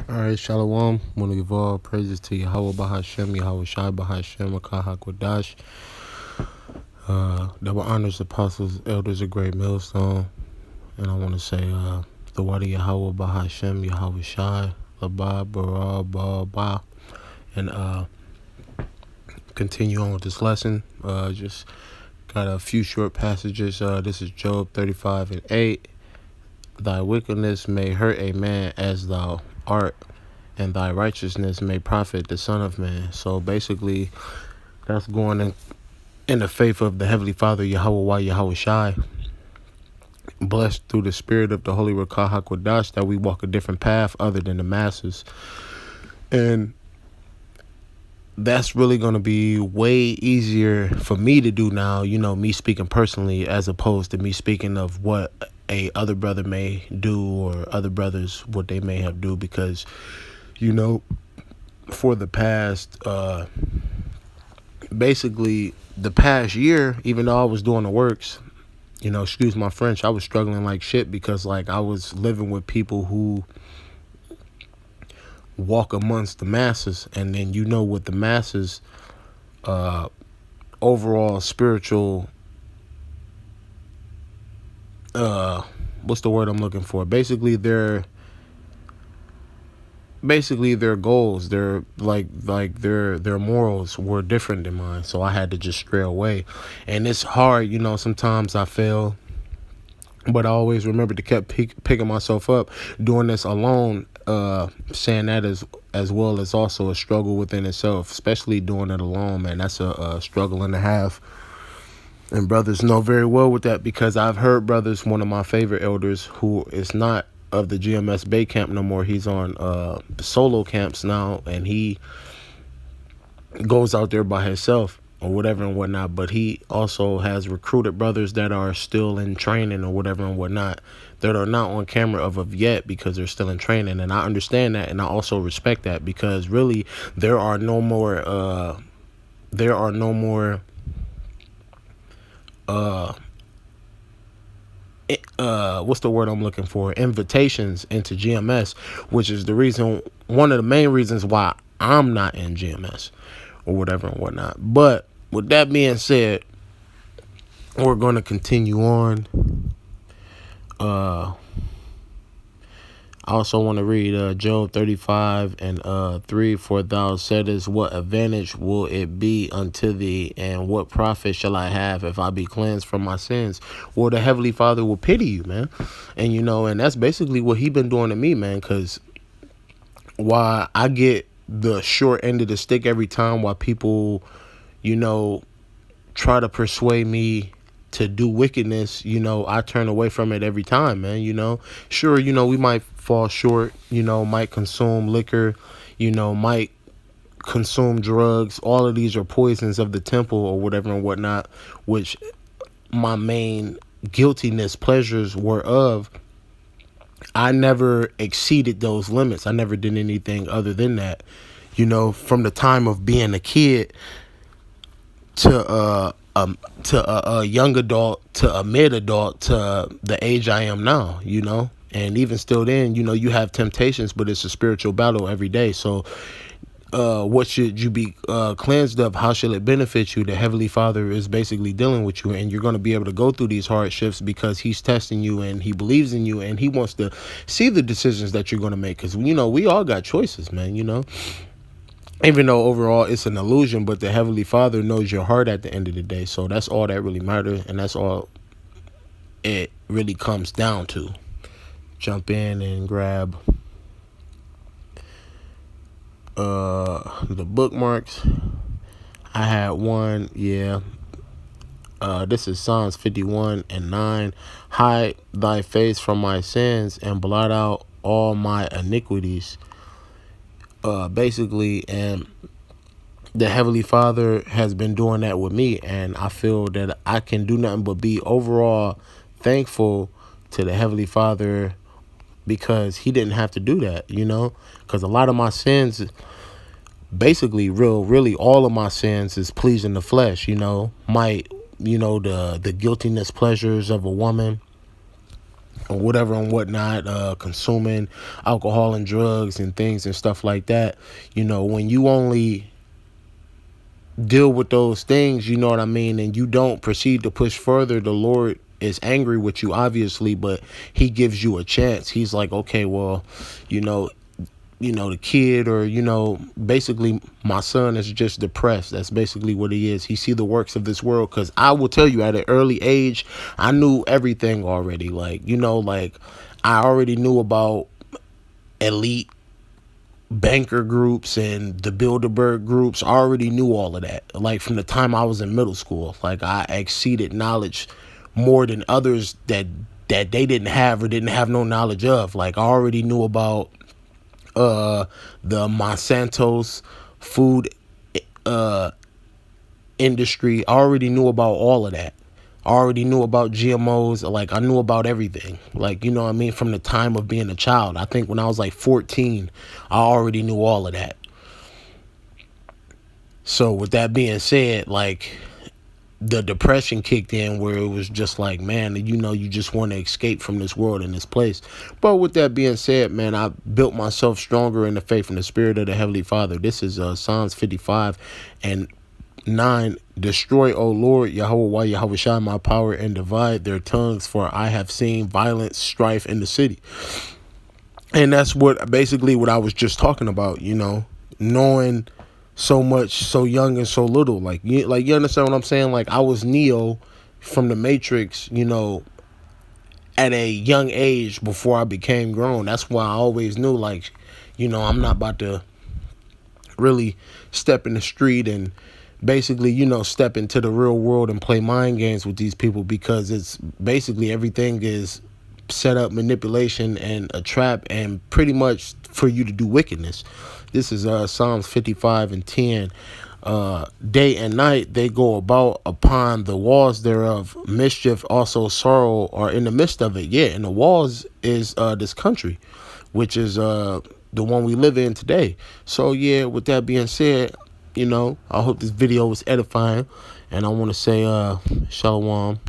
All right, Shalom. Want to give all praises to Yahweh Bahashem, Yahweh Shai Bahashem, Akah HaKodash. Double honors, apostles, elders, a great millstone. And I want to say, the Wadi Yahweh Bahashem, Yahweh Shai, Labah, Bara, Ba. And continue on with this lesson. Just got a few short passages. This is Job 35:8. Thy wickedness may hurt a man as thou art, and thy righteousness may profit the Son of Man. So basically, that's going in the faith of the Heavenly Father, Yahweh Yahweh Shai. Blessed through the spirit of the Holy Rakah HaKodash that we walk a different path other than the masses. And that's really going to be way easier for me to do now, me speaking personally, as opposed to me speaking of what a other brother may do or other brothers, what they may have do. Because, for the past, basically the past year, even though I was doing the works, excuse my French, I was struggling like shit because I was living with people who walk amongst the masses, and then with the masses, overall spiritual, what's the word I'm looking for? Basically their goals, their their morals were different than mine, so I had to just stray away. And it's hard, sometimes I fail, but I always remember to keep picking myself up. Doing this alone, saying that as well as also a struggle within itself, especially doing it alone, man. That's a struggle and a half. And brothers know very well with that, because I've heard brothers, one of my favorite elders, who is not of the GMS Bay camp no more. He's on solo camps now, and he goes out there by himself or whatever and whatnot. But he also has recruited brothers that are still in training or whatever and whatnot, that are not on camera of yet, because they're still in training. And I understand that, and I also respect that, because really there are no more what's the word I'm looking for? Invitations into GMS, which is one of the main reasons why I'm not in GMS or whatever and whatnot. But with that being said, we're going to continue on. I also want to read Job 35:3. For thou saidest, what advantage will it be unto thee, and what profit shall I have if I be cleansed from my sins? Well, the Heavenly Father will pity you, man. And and that's basically what he been doing to me, man. Because while I get the short end of the stick every time, while people, try to persuade me to do wickedness, I turn away from it every time, man. Sure, we might fall short, might consume liquor, might consume drugs. All of these are poisons of the temple or whatever and whatnot, which my main guiltiness pleasures were of. I never exceeded those limits. I never did anything other than that, from the time of being a kid to a young adult, to a mid adult, to the age I am now, and even still then, you have temptations, but it's a spiritual battle every day. So what should you be cleansed of? How shall it benefit you? The Heavenly Father is basically dealing with you, and you're going to be able to go through these hardships because he's testing you, and he believes in you, and he wants to see the decisions that you're going to make. Because we all got choices, man. Even though overall it's an illusion, but the Heavenly Father knows your heart at the end of the day. So that's all that really matters, and that's all it really comes down to. Jump in and grab the bookmarks. I had one, this is Psalms 51:9. Hide thy face from my sins and blot out all my iniquities. Basically, and the Heavenly Father has been doing that with me, and I feel that I can do nothing but be overall thankful to the Heavenly Father, because he didn't have to do that, because a lot of my sins, basically really all of my sins, is pleasing the flesh, the guiltiness pleasures of a woman, or whatever and whatnot, consuming alcohol and drugs and things and stuff like that. You know, when you only deal with those things, you know what I mean, and you don't proceed to push further, the Lord is angry with you, obviously, but he gives you a chance. He's like, okay, well, you know, the kid, or, basically my son is just depressed. That's basically what he is. He see the works of this world. Because I will tell you, at an early age, I knew everything already. Like, like I already knew about elite banker groups and the Bilderberg groups. I already knew all of that. Like from the time I was in middle school, like I exceeded knowledge more than others that they didn't have or didn't have no knowledge of. Like I already knew about the Monsanto's food uh industry. I already knew about all of that. I already knew about GMOs. Like I knew about everything. Like, you know what I mean, from the time of being a child. I think when I was like 14, I already knew all of that. So with that being said, like the depression kicked in, where it was just like, man, you just want to escape from this world and this place. But with that being said, man, I built myself stronger in the faith and the spirit of the Heavenly Father. This is Psalms 55 and 9. Destroy, O Lord, Yahweh, Yahweh Shai, my power, and divide their tongues, for I have seen violence, strife in the city. And that's basically what I was just talking about, knowing so much so young and so little. Like you understand what I'm saying? Like I was Neo from the Matrix, at a young age before I became grown. That's why I always knew, like, I'm not about to really step in the street and basically, step into the real world and play mind games with these people, because it's basically everything is set up manipulation and a trap, and pretty much for you to do wickedness. This is Psalms 55 and 10. Day and night they go about upon the walls thereof. Mischief, also sorrow are in the midst of it. Yeah, and the walls is this country, which is the one we live in today. So yeah, with that being said, I hope this video was edifying, and I want to say shalom.